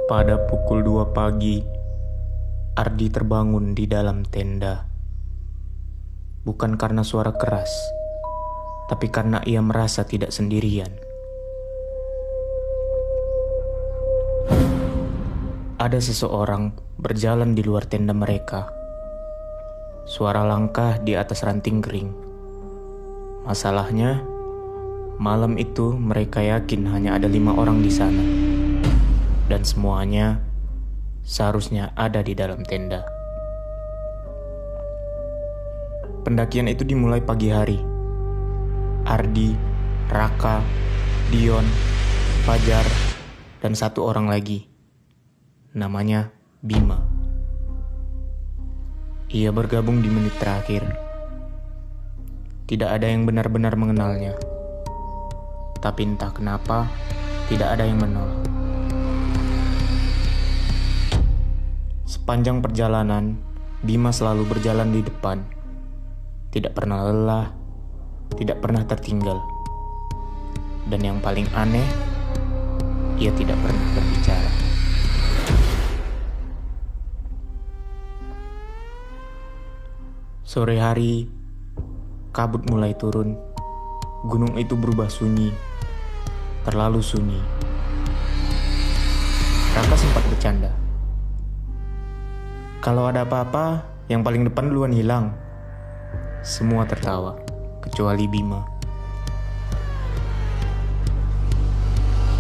Pada pukul 2 pagi, Ardi terbangun di dalam tenda. Bukan karena suara keras, tapi karena ia merasa tidak sendirian. Ada seseorang berjalan di luar tenda mereka. Suara langkah di atas ranting kering. Masalahnya, malam itu mereka yakin hanya ada 5 orang di sana. Dan semuanya seharusnya ada di dalam tenda. Pendakian itu dimulai pagi hari. Ardi, Raka, Dion, Fajar, dan 1 orang lagi. Namanya Bima. Ia bergabung di menit terakhir. Tidak ada yang benar-benar mengenalnya. Tapi entah kenapa, tidak ada yang menolak. Sepanjang perjalanan, Bima selalu berjalan di depan. Tidak pernah lelah, tidak pernah tertinggal. Dan yang paling aneh, ia tidak pernah berbicara. Sore hari, kabut mulai turun. Gunung itu berubah sunyi, terlalu sunyi. Raka sempat bercanda. Kalau ada apa-apa, yang paling depan duluan hilang. Semua tertawa, kecuali Bima.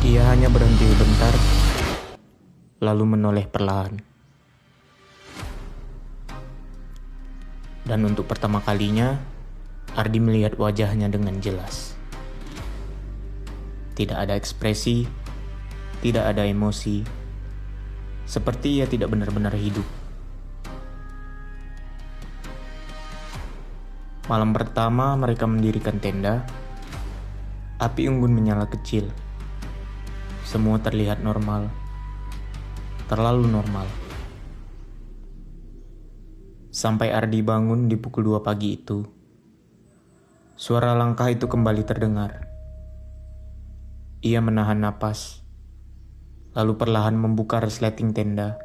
Ia hanya berhenti sebentar, lalu menoleh perlahan. Dan untuk pertama kalinya, Ardi melihat wajahnya dengan jelas. Tidak ada ekspresi, tidak ada emosi, seperti ia tidak benar-benar hidup. Malam pertama mereka mendirikan tenda. Api unggun menyala kecil. Semua terlihat normal. Terlalu normal. Sampai Ardi bangun di pukul 2 pagi itu. Suara langkah itu kembali terdengar. Ia menahan napas, lalu perlahan membuka resleting tenda.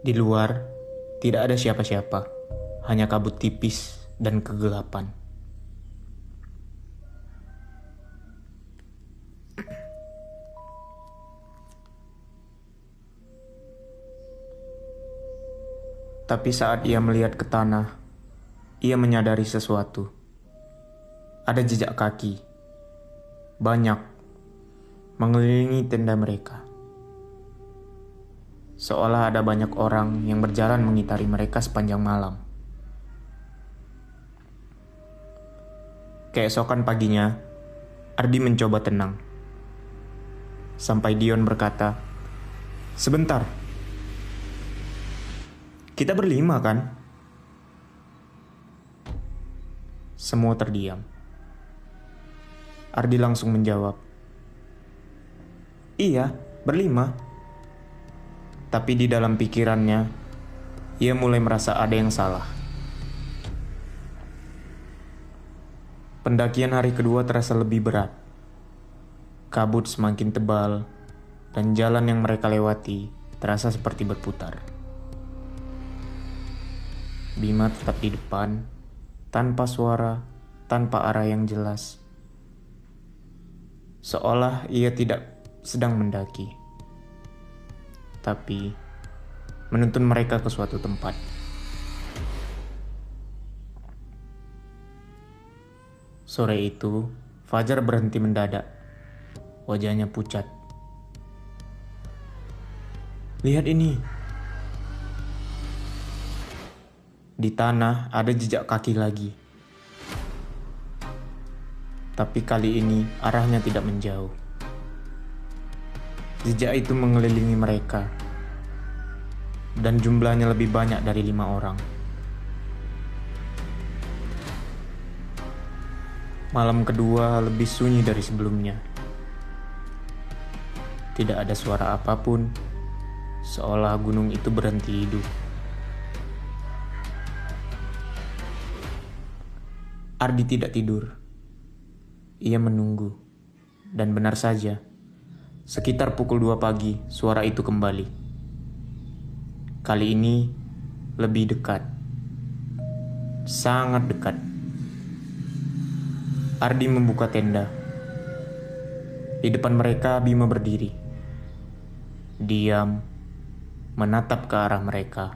Di luar, tidak ada siapa-siapa, hanya kabut tipis dan kegelapan. Tapi saat ia melihat ke tanah, ia menyadari sesuatu. Ada jejak kaki, banyak, mengelilingi tenda mereka. Seolah ada banyak orang yang berjalan mengitari mereka sepanjang malam. Keesokan paginya, Ardi mencoba tenang. Sampai Dion berkata, "Sebentar. Kita berlima kan?" Semua terdiam. Ardi langsung menjawab, "Iya, berlima." Tapi di dalam pikirannya, ia mulai merasa ada yang salah. Pendakian hari kedua terasa lebih berat. Kabut semakin tebal, dan jalan yang mereka lewati terasa seperti berputar. Bima tetap di depan, tanpa suara, tanpa arah yang jelas. Seolah ia tidak sedang mendaki, tapi menuntun mereka ke suatu tempat. Sore itu, Fajar berhenti mendadak. Wajahnya pucat. "Lihat ini." Di tanah ada jejak kaki lagi. Tapi kali ini arahnya tidak menjauh. Jejak itu mengelilingi mereka. Dan jumlahnya lebih banyak dari 5 orang. Malam kedua lebih sunyi dari sebelumnya. Tidak ada suara apapun, seolah gunung itu berhenti hidup. Ardi tidak tidur. Ia menunggu. Dan benar saja, sekitar pukul 2 pagi suara itu kembali. Kali ini lebih dekat. Sangat dekat. Ardi membuka tenda. Di depan mereka Bima berdiri. Diam, menatap ke arah mereka.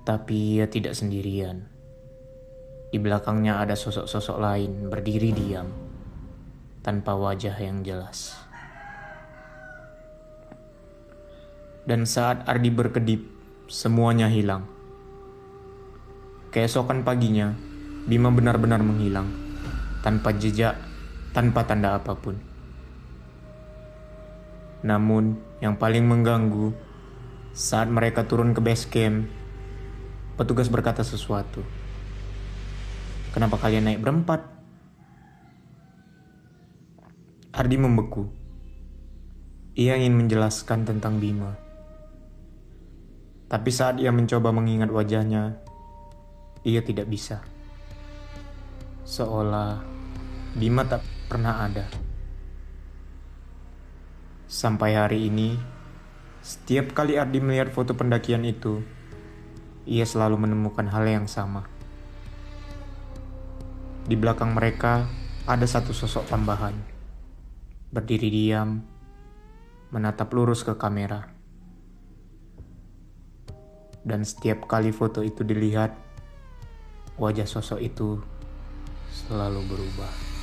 Tapi ia tidak sendirian. Di belakangnya ada sosok-sosok lain berdiri diam, tanpa wajah yang jelas. Dan saat Ardi berkedip, semuanya hilang. Keesokan paginya, Bima benar-benar menghilang, tanpa jejak, tanpa tanda apapun. Namun, yang paling mengganggu, saat mereka turun ke base camp, petugas berkata sesuatu. "Kenapa kalian naik berempat?" Ardi membeku. Ia ingin menjelaskan tentang Bima. Tapi saat ia mencoba mengingat wajahnya, ia tidak bisa. Seolah Bima tak pernah ada. Sampai hari ini, setiap kali Ardi melihat foto pendakian itu, ia selalu menemukan hal yang sama. Di belakang mereka ada satu sosok tambahan, berdiri diam, menatap lurus ke kamera. Dan setiap kali foto itu dilihat, wajah sosok itu selalu berubah.